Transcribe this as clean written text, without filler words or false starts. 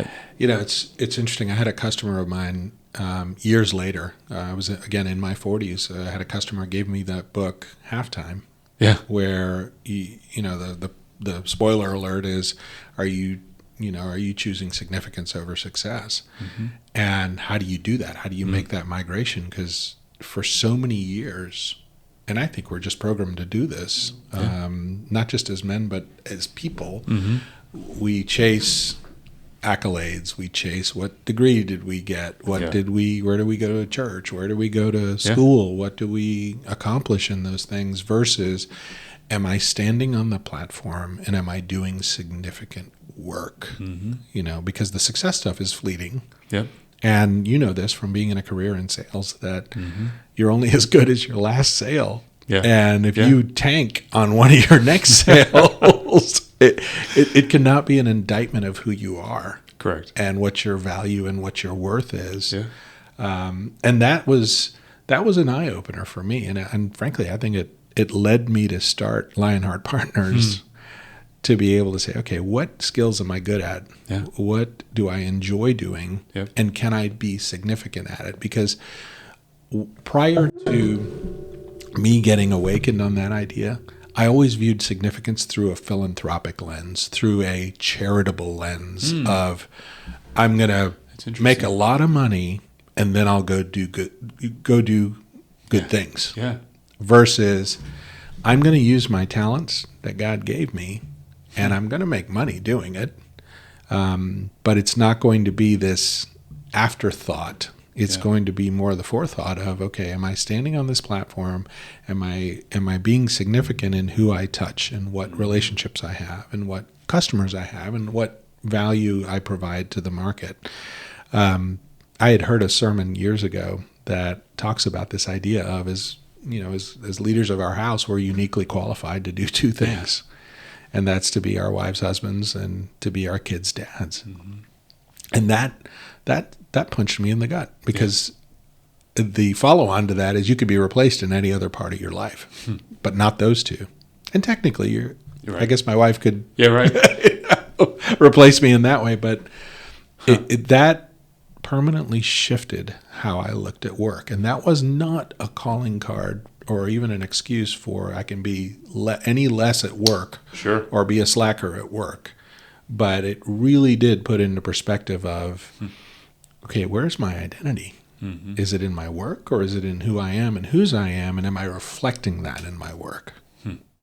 Like, It's interesting. I had a customer of mine years later. I was again in my 40s. I had a customer gave me that book Halftime. yeah, Where the spoiler alert is, are you choosing significance over success, and how do you do that? How do you make that migration? Because for so many years, and I think we're just programmed to do this, not just as men but as people. We chase accolades. We chase, what degree did we get? Where do we go to church? Where do we go to school? What do we accomplish in those things? Versus, am I standing on the platform and am I doing significant work? Because the success stuff is fleeting. yeah, And you know this from being in a career in sales, that you're only as good as your last sale. Yeah. And if you tank on one of your next sales, it cannot be an indictment of who you are. correct. And what your value and what your worth is. Yeah, And that was an eye opener for me. And frankly, I think it led me to start Lionheart Partners, to be able to say, okay, what skills am I good at? Yeah. What do I enjoy doing? Yep. And can I be significant at it? Because prior to me getting awakened on that idea, I always viewed significance through a philanthropic lens, through a charitable lens of, I'm going to make a lot of money and then I'll go do good things. yeah, Versus, I'm going to use my talents that God gave me and I'm going to make money doing it. But it's not going to be this afterthought. It's going to be more the forethought of, okay, am I standing on this platform? Am I being significant in who I touch and what relationships I have and what customers I have and what value I provide to the market? I had heard a sermon years ago that talks about this idea of, as leaders of our house, we're uniquely qualified to do two things. And that's to be our wives' husbands and to be our kids' dads. And that punched me in the gut, because the follow-on to that is you could be replaced in any other part of your life, but not those two. And technically, you're right. I guess my wife could replace me in that way, but that permanently shifted how I looked at work. And that was not a calling card or even an excuse for I can be any less at work, or be a slacker at work. But it really did put into perspective of, okay, where's my identity? Is it in my work, or is it in who I am and whose I am? And am I reflecting that in my work?